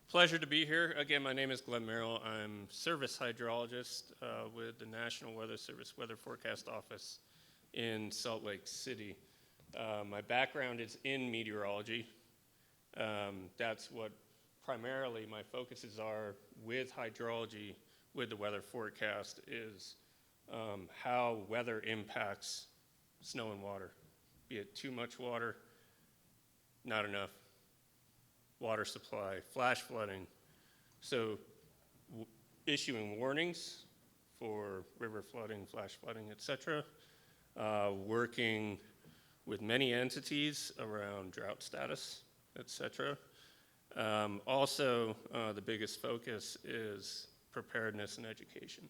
Pleasure to be here. Again, my name is Glenn Merrill. I'm service hydrologist with the National Weather Service Weather Forecast Office in Salt Lake City. My background is in meteorology. That's what primarily my focuses are with hydrology, with the weather forecast, is how weather impacts snow and water, be it too much water, not enough, water supply, flash flooding. So issuing warnings for river flooding, flash flooding, et cetera. Working with many entities around drought status, et cetera. Also, the biggest focus is preparedness and education.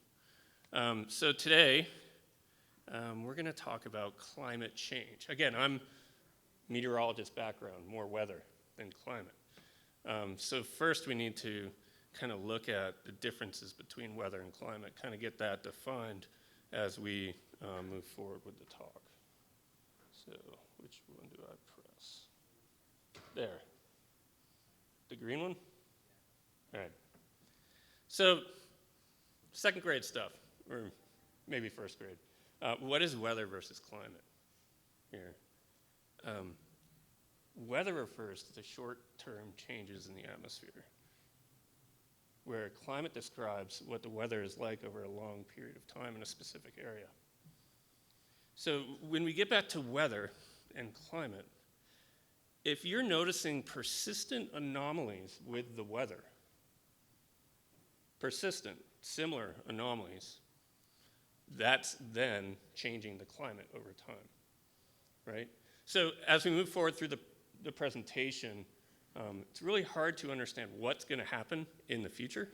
So today, we're gonna talk about climate change. Again, I'm meteorologist background, more weather than climate. So first we need to kind of look at the differences between weather and climate, kind of get that defined as we move forward with the talk. So which one do I press? There. The green one? All right. So second grade stuff, or maybe first grade. What is weather versus climate here? Weather refers to the short-term changes in the atmosphere, where climate describes what the weather is like over a long period of time in a specific area. So when we get back to weather and climate, if you're noticing persistent anomalies with the weather, persistent, similar anomalies, that's then changing the climate over time, right? So as we move forward through the presentation, it's really hard to understand what's going to happen in the future.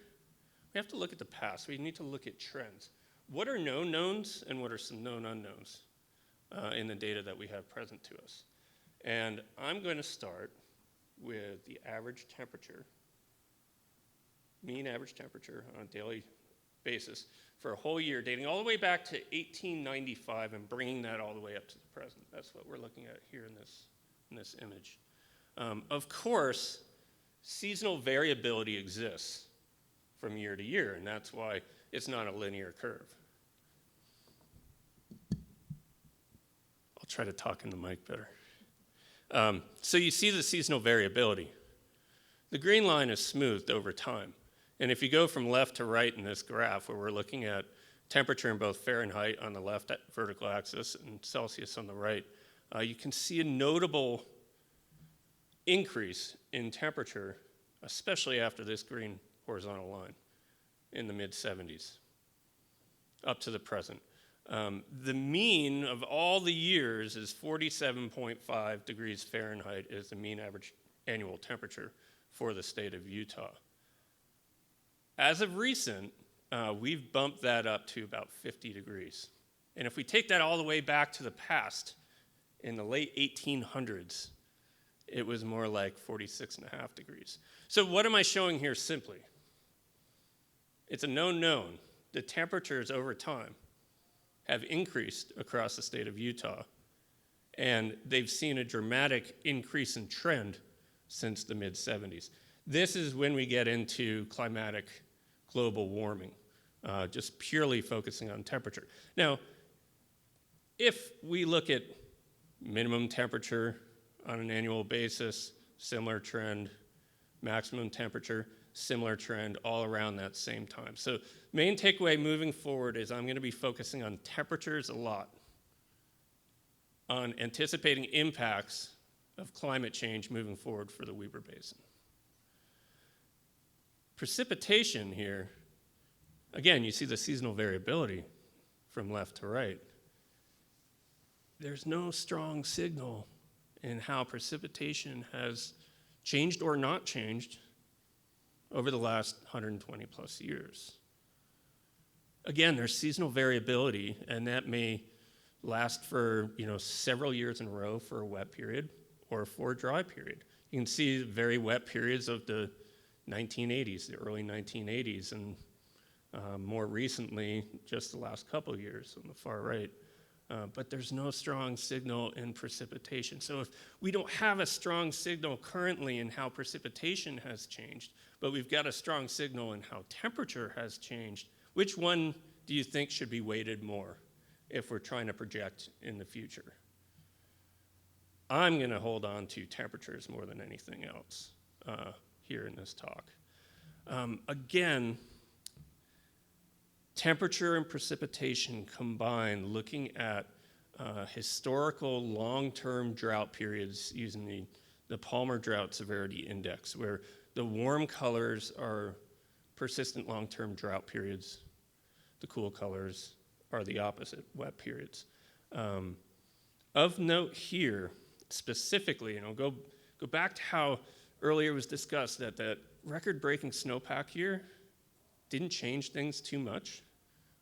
We have to look at the past. We need to look at trends. What are known knowns and what are some known unknowns in the data that we have present to us? And I'm going to start with the average temperature, mean average temperature on a daily basis for a whole year, dating all the way back to 1895 and bringing that all the way up to the present. That's what we're looking at here in this image. Of course, seasonal variability exists from year to year, and that's why it's not a linear curve. I'll try to talk in the mic better. So you see the seasonal variability. The green line is smoothed over time. And if you go from left to right in this graph, where we're looking at temperature in both Fahrenheit on the left vertical axis and Celsius on the right, you can see a notable increase in temperature, especially after this green horizontal line in the mid-70s, up to the present. The mean of all the years is 47.5 degrees Fahrenheit is the mean average annual temperature for the state of Utah. As of recent, we've bumped that up to about 50 degrees. And if we take that all the way back to the past, in the late 1800s, it was more like 46.5 degrees. So what am I showing here simply? It's a known known. The temperatures over time have increased across the state of Utah, and they've seen a dramatic increase in trend since the mid-70s. This is when we get into climatic global warming, just purely focusing on temperature. Now, if we look at minimum temperature on an annual basis, similar trend, maximum temperature, similar trend, all around that same time. So main takeaway moving forward is I'm going to be focusing on temperatures a lot, on anticipating impacts of climate change moving forward for the Weber Basin. Precipitation here, again, you see the seasonal variability from left to right. There's no strong signal in how precipitation has changed or not changed over the last 120 plus years. Again, there's seasonal variability, and that may last for several years in a row for a wet period or for a dry period. You can see very wet periods of the 1980s, the early 1980s, and more recently, just the last couple of years on the far right, but there's no strong signal in precipitation. So if we don't have a strong signal currently in how precipitation has changed, but we've got a strong signal in how temperature has changed, which one do you think should be weighted more if we're trying to project in the future? I'm going to hold on to temperatures more than anything else here in this talk. Again, temperature and precipitation combined, looking at historical long-term drought periods using the Palmer Drought Severity Index, where the warm colors are persistent long-term drought periods, the cool colors are the opposite, wet periods. Of note here, specifically, and I'll go back to how earlier it was discussed that record-breaking snowpack year didn't change things too much,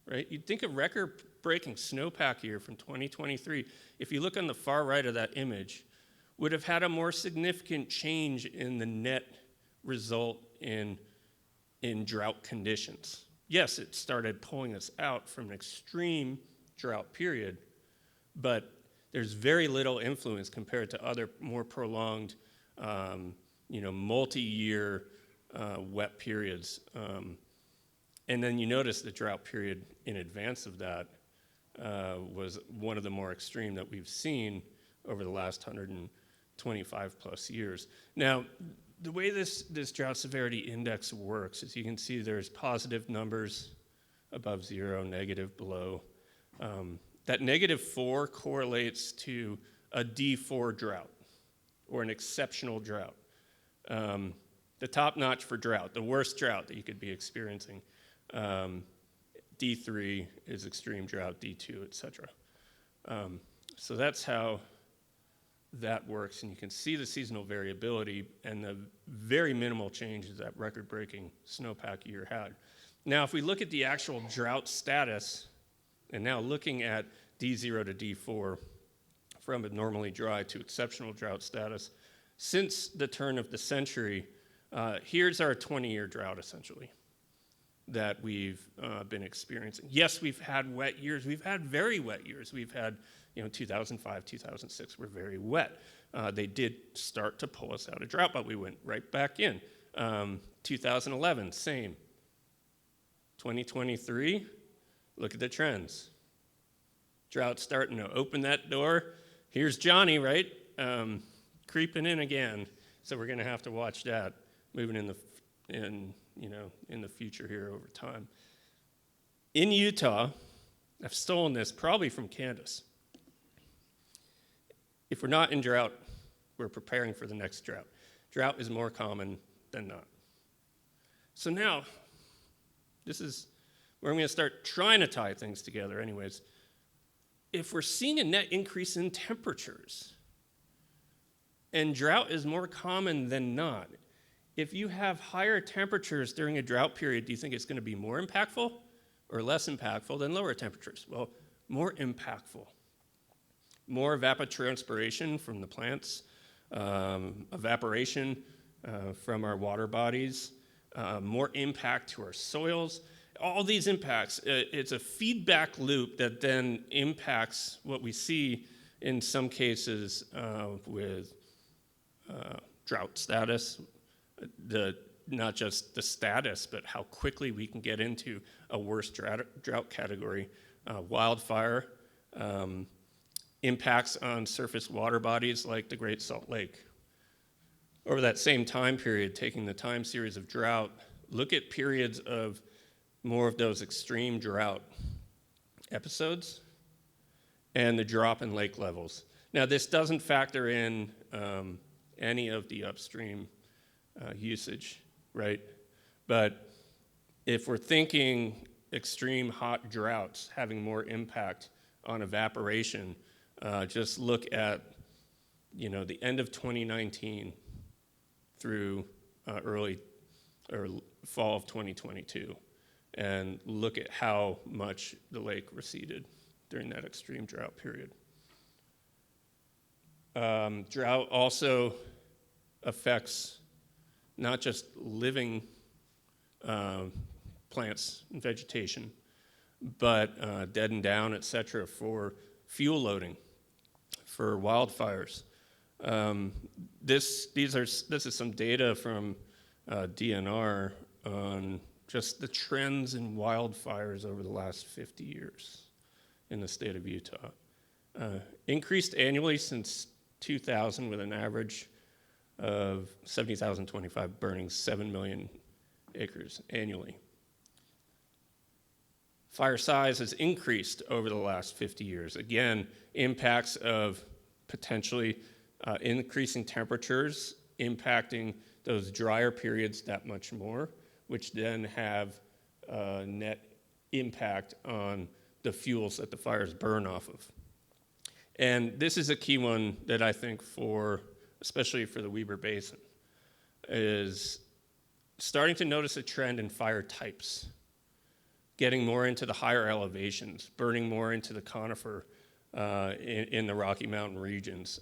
right? You'd think a record-breaking snowpack year from 2023, if you look on the far right of that image, would have had a more significant change in the net result in drought conditions. Yes, it started pulling us out from an extreme drought period, but there's very little influence compared to other more prolonged, multi-year wet periods. And then you notice the drought period in advance of that was one of the more extreme that we've seen over the last 125 plus years. Now, the way this drought severity index works is you can see there's positive numbers above zero, negative below. That -4 correlates to a D4 drought or an exceptional drought. The top notch for drought, the worst drought that you could be experiencing. D3 is extreme drought, D2, et cetera. So that's how that works, and you can see the seasonal variability and the very minimal changes that record-breaking snowpack year had. Now, if we look at the actual drought status, and now looking at D0 to D4, from abnormally dry to exceptional drought status, since the turn of the century, here's our 20-year drought, essentially, that we've been experiencing. Yes, we've had wet years. We've had very wet years. We've had 2005, 2006 were very wet. They did start to pull us out of drought, but we went right back in. 2011, same. 2023, look at the trends. Drought starting to open that door. Here's Johnny, right? Creeping in again. So we're going to have to watch that moving in the future here over time. In Utah, I've stolen this probably from Candace. If we're not in drought, we're preparing for the next drought. Drought is more common than not. So now, this is where I'm going to start trying to tie things together anyways. If we're seeing a net increase in temperatures, and drought is more common than not, if you have higher temperatures during a drought period, do you think it's going to be more impactful or less impactful than lower temperatures? Well, more impactful. More evapotranspiration from the plants, evaporation from our water bodies, more impact to our soils. All these impacts, it's a feedback loop that then impacts what we see in some cases with drought status, not just the status, but how quickly we can get into a worse drought category. Wildfire, impacts on surface water bodies like the Great Salt Lake. Over that same time period, taking the time series of drought, look at periods of more of those extreme drought episodes and the drop in lake levels. Now, this doesn't factor in any of the upstream usage, right? But if we're thinking extreme hot droughts having more impact on evaporation, just look at, the end of 2019 through early or fall of 2022, and look at how much the lake receded during that extreme drought period. Drought also affects not just living plants and vegetation, but dead and down, et cetera, for fuel loading for wildfires. This is some data from DNR on just the trends in wildfires over the last 50 years in the state of Utah. Increased annually since 2000 with an average of 70,025 burning 7 million acres annually. Fire size has increased over the last 50 years. Again, impacts of potentially increasing temperatures impacting those drier periods that much more, which then have a net impact on the fuels that the fires burn off of. And this is a key one that I think especially for the Weber Basin, is starting to notice a trend in fire types, getting more into the higher elevations, burning more into the conifer in the Rocky Mountain regions.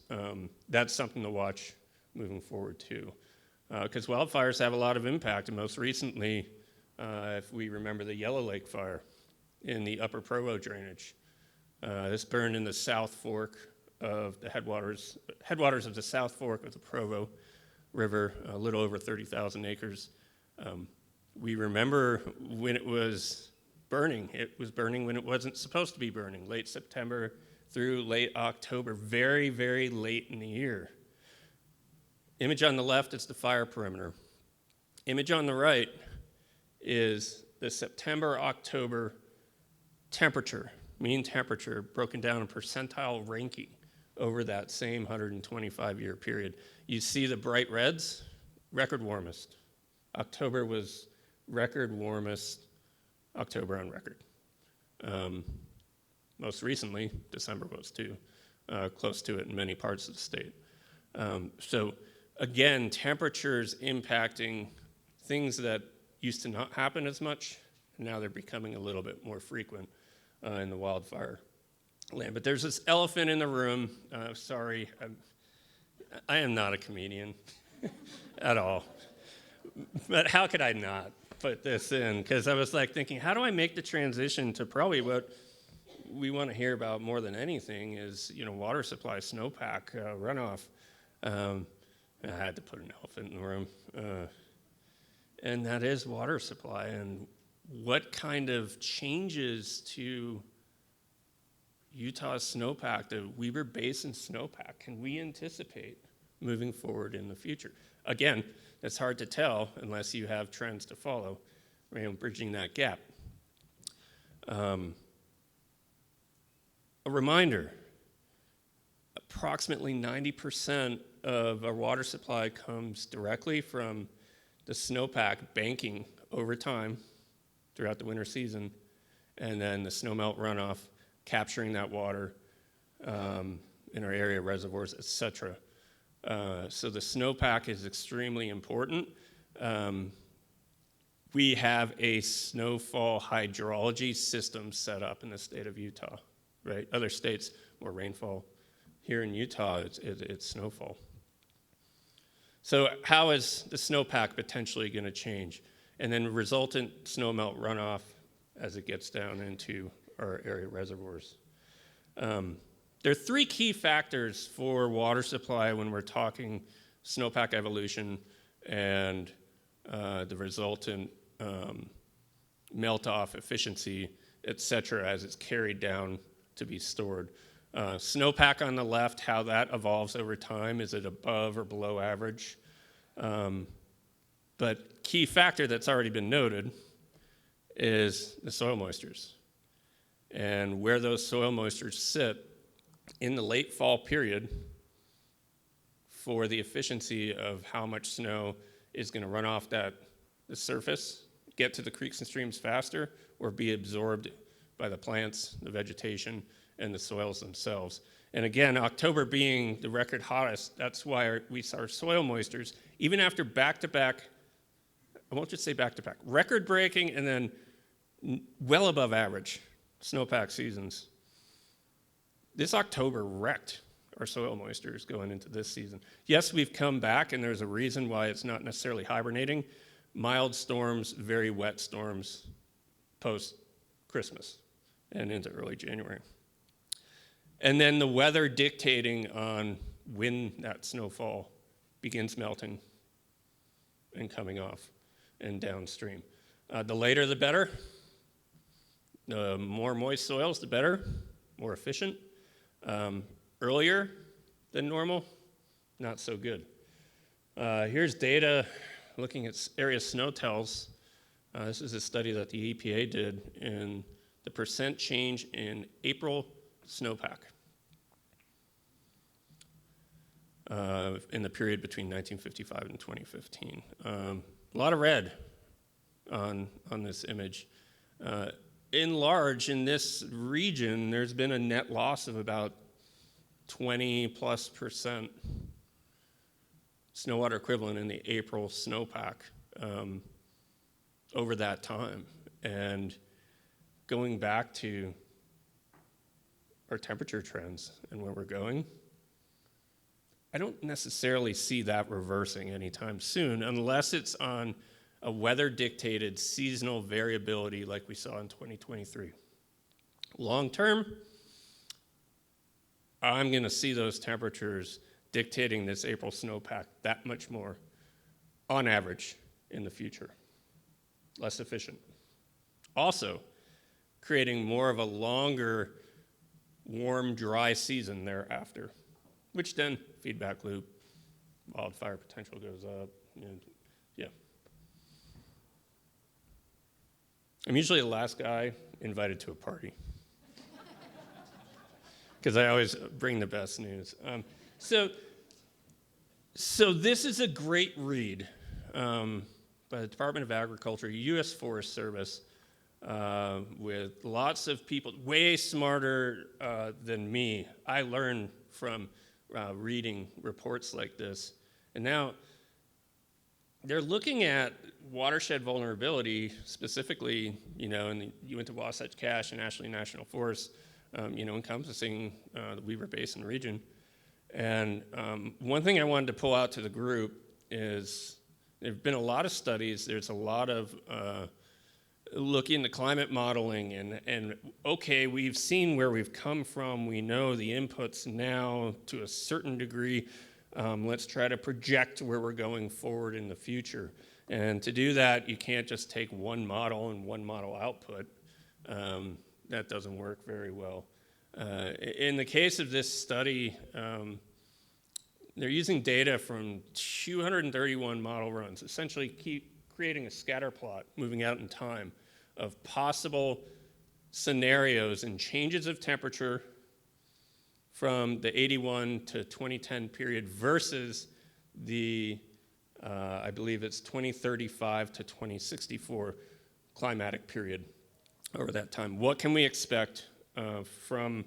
That's something to watch moving forward too. Because wildfires have a lot of impact, and most recently, if we remember the Yellow Lake fire in the upper Provo drainage. This burned in the South Fork of the headwaters of the South Fork of the Provo River, a little over 30,000 acres. We remember when it was burning. It was burning when it wasn't supposed to be burning, late September through late October, very, very late in the year. Image on the left is the fire perimeter. Image on the right is the September-October temperature, mean temperature, broken down in percentile ranking over that same 125-year period. You see the bright reds, record warmest. October was record warmest October on record. Most recently, December was too, close to it in many parts of the state. So again, temperatures impacting things that used to not happen as much, and now they're becoming a little bit more frequent in the wildfire land. But there's this elephant in the room. Sorry, I am not a comedian at all. But how could I not put this in? Because I was like thinking, how do I make the transition to probably what we want to hear about more than anything is, water supply, snowpack, runoff. I had to put an elephant in the room. And that is water supply. And what kind of changes to Utah's snowpack, the Weber Basin snowpack, can we anticipate moving forward in the future? Again, it's hard to tell unless you have trends to follow, bridging that gap. A reminder, approximately 90% of our water supply comes directly from the snowpack banking over time throughout the winter season, and then the snowmelt runoff capturing that water in our area reservoirs, etc. So the snowpack is extremely important. We have a snowfall hydrology system set up in the state of Utah, right? Other states, more rainfall. Here in Utah, it's snowfall. So how is the snowpack potentially going to change? And then resultant snowmelt runoff as it gets down into our area reservoirs. There are three key factors for water supply when we're talking snowpack evolution and the resultant melt-off efficiency, et cetera, as it's carried down to be stored. Snowpack on the left, how that evolves over time. Is it above or below average? But key factor that's already been noted is the soil moistures and where those soil moistures sit in the late fall period for the efficiency of how much snow is going to run off the surface, get to the creeks and streams faster, or be absorbed by the plants, the vegetation, and the soils themselves. And again, October being the record hottest, that's why we saw our soil moistures, even after back-to-back, I won't just say back-to-back, record-breaking and then well above average snowpack seasons. This October wrecked our soil moistures going into this season. Yes, we've come back, and there's a reason why it's not necessarily hibernating. Mild storms, very wet storms post-Christmas and into early January. And then the weather dictating on when that snowfall begins melting and coming off and downstream. The later the better. The more moist soils, the better, more efficient. Earlier than normal, not so good. Here's data looking at area snow tells. This is a study that the EPA did in the percent change in April snowpack in the period between 1955 and 2015. A lot of red on this image. In large, in this region, there's been a net loss of about 20+% snow water equivalent in the April snowpack over that time. And going back to our temperature trends and where we're going, I don't necessarily see that reversing anytime soon unless it's on a weather-dictated seasonal variability like we saw in 2023. Long term, I'm going to see those temperatures dictating this April snowpack that much more on average in the future. Less efficient. Also, creating more of a longer, warm, dry season thereafter, which then feedback loop, wildfire potential goes up. Yeah. I'm usually the last guy invited to a party because I always bring the best news. So this is a great read by the Department of Agriculture, U.S. Forest Service, with lots of people, way smarter than me. I learned from reading reports like this. And now they're looking at watershed vulnerability, specifically, in the Uinta Wasatch Cache and Ashley National Forest, encompassing the Weaver Basin region. And one thing I wanted to pull out to the group is there have been a lot of studies. There's a lot of looking into climate modeling and okay, we've seen where we've come from. We know the inputs now to a certain degree. Let's try to project where we're going forward in the future. And to do that, you can't just take one model and one model output. That doesn't work very well. In the case of this study, they're using data from 231 model runs, essentially keep creating a scatter plot moving out in time of possible scenarios and changes of temperature from the 81 to 2010 period versus the, I believe it's 2035 to 2064 climatic period over that time. What can we expect from,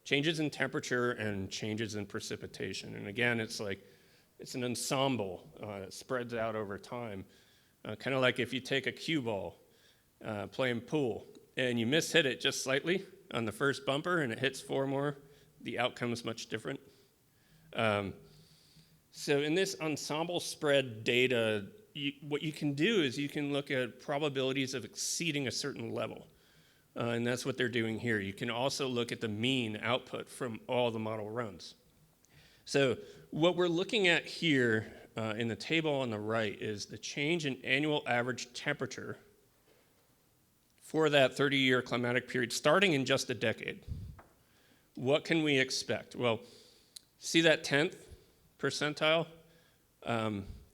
changes in temperature and changes in precipitation? And again, it's an ensemble. It spreads out over time. Kind of like if you take a cue ball playing pool and you miss-hit it just slightly on the first bumper and it hits 4 more, the outcome is much different. So in this ensemble spread data, what you can do is you can look at probabilities of exceeding a certain level. And that's what they're doing here. You can also look at the mean output from all the model runs. So what we're looking at here in the table on the right is the change in annual average temperature for that 30-year climatic period, starting in just a decade. What can we expect? Well, see that 10th percentile?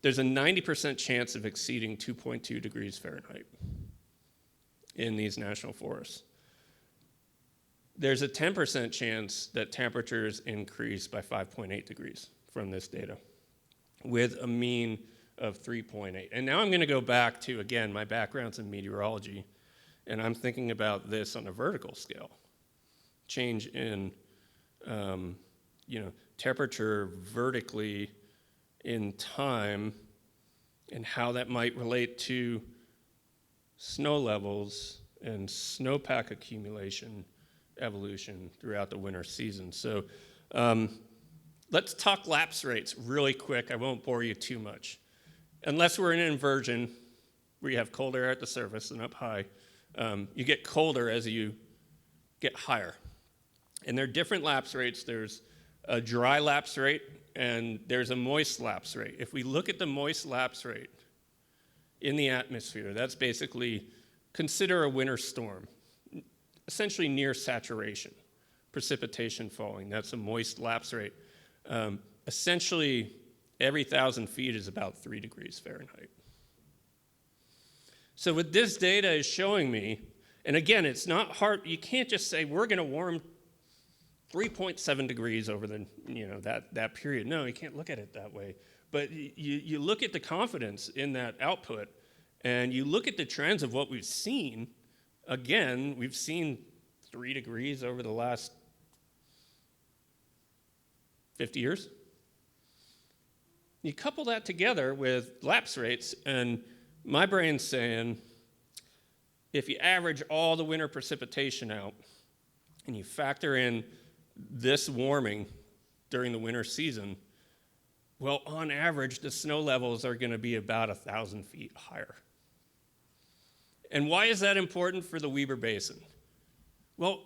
There's a 90% chance of exceeding 2.2 degrees Fahrenheit in these national forests. There's a 10% chance that temperatures increase by 5.8 degrees from this data, with a mean of 3.8. And now I'm going to go back to, again, my background's in meteorology, and I'm thinking about this on a vertical scale. Change in, temperature vertically in time and how that might relate to snow levels and snowpack accumulation evolution throughout the winter season. So let's talk lapse rates really quick. I won't bore you too much. Unless we're in an inversion where you have cold air at the surface and up high, you get colder as you get higher. And there are different lapse rates. There's a dry lapse rate, and there's a moist lapse rate. If we look at the moist lapse rate in the atmosphere, that's basically, consider a winter storm, essentially near saturation, precipitation falling. That's a moist lapse rate. Essentially, every 1,000 feet is about 3 degrees Fahrenheit. So what this data is showing me, and again, it's not hard, you can't just say we're going to warm 3.7 degrees over the, that period. No, you can't look at it that way. But you look at the confidence in that output, and you look at the trends of what we've seen. Again, we've seen 3 degrees over the last 50 years. You couple that together with lapse rates, and my brain's saying, if you average all the winter precipitation out, and you factor in this warming during the winter season, well, on average, the snow levels are going to be about 1,000 feet higher. And why is that important for the Weber Basin? Well,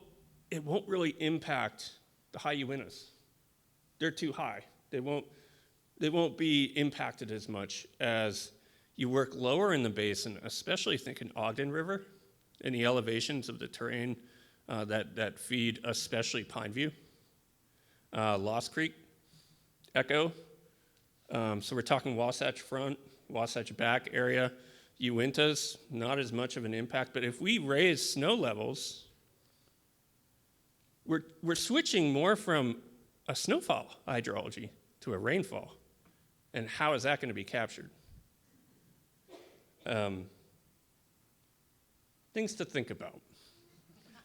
it won't really impact the high Uintas. They're too high. They won't be impacted as much as you work lower in the basin, especially thinking Ogden River and the elevations of the terrain that feed especially Pineview, Lost Creek, Echo. So we're talking Wasatch Front, Wasatch Back area. Uintas, not as much of an impact, but if we raise snow levels, we're switching more from a snowfall hydrology to a rainfall. And how is that going to be captured? Things to think about.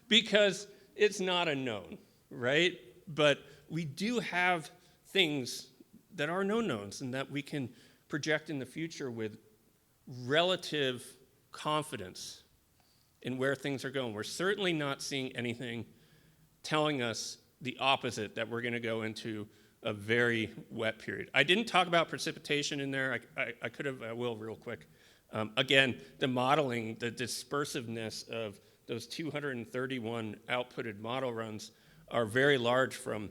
Because it's not a known, right? But we do have things that are known knowns and that we can project in the future with relative confidence in where things are going. We're certainly not seeing anything telling us the opposite, that we're going to go into a very wet period. I didn't talk about precipitation in there. I could have, I will real quick. Again, the modeling, the dispersiveness of those 231 outputted model runs are very large, from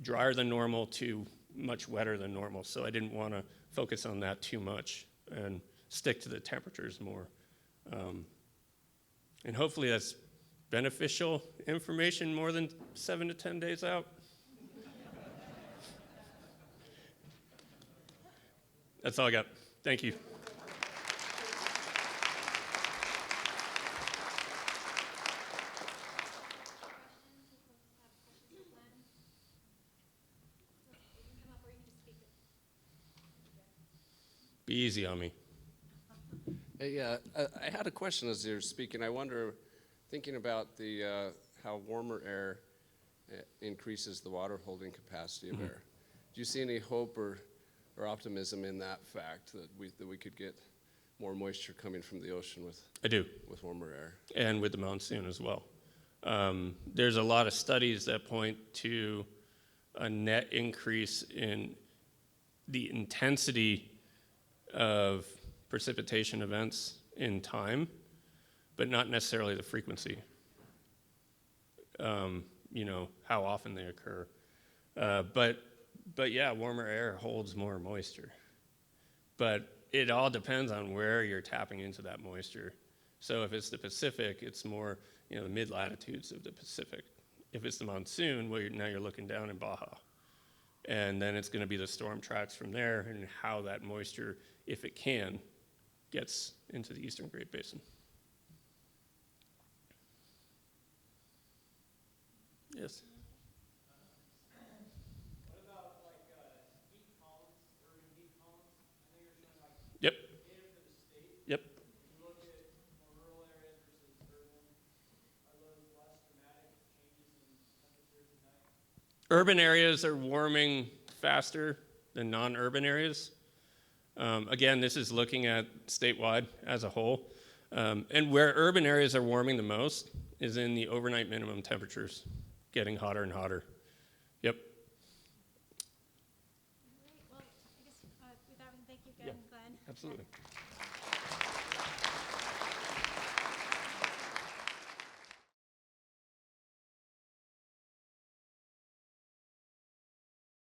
drier than normal to much wetter than normal. So I didn't want to focus on that too much and stick to the temperatures more. And hopefully that's beneficial information more than 7 to 10 days out. That's all I got. Thank you. Be easy on me. Hey, I had a question as you're speaking. I wonder, thinking about the how warmer air increases the water holding capacity of air. Do you see any hope or optimism in that fact that we could get more moisture coming from the ocean with warmer air? And with the monsoon as well. There's a lot of studies that point to a net increase in the intensity of precipitation events in time, but not necessarily the frequency. How often they occur. But yeah, warmer air holds more moisture. But it all depends on where you're tapping into that moisture. So if it's the Pacific, it's more, the mid-latitudes of the Pacific. If it's the monsoon, well, now you're looking down in Baja. And then it's going to be the storm tracks from there and how that moisture, if it can, gets into the Eastern Great Basin. Yes? What about heat columns, urban heat columns? I know you're showing Yep. data for the state. Yep. If you look at more rural areas versus urban, are those less dramatic changes in temperatures at night? Urban areas are warming faster than non-urban areas. Again, this is looking at statewide as a whole. And where urban areas are warming the most is in the overnight minimum temperatures, getting hotter and hotter. Yep. Great. Well, I guess with that, we thank you again, Glenn. Absolutely.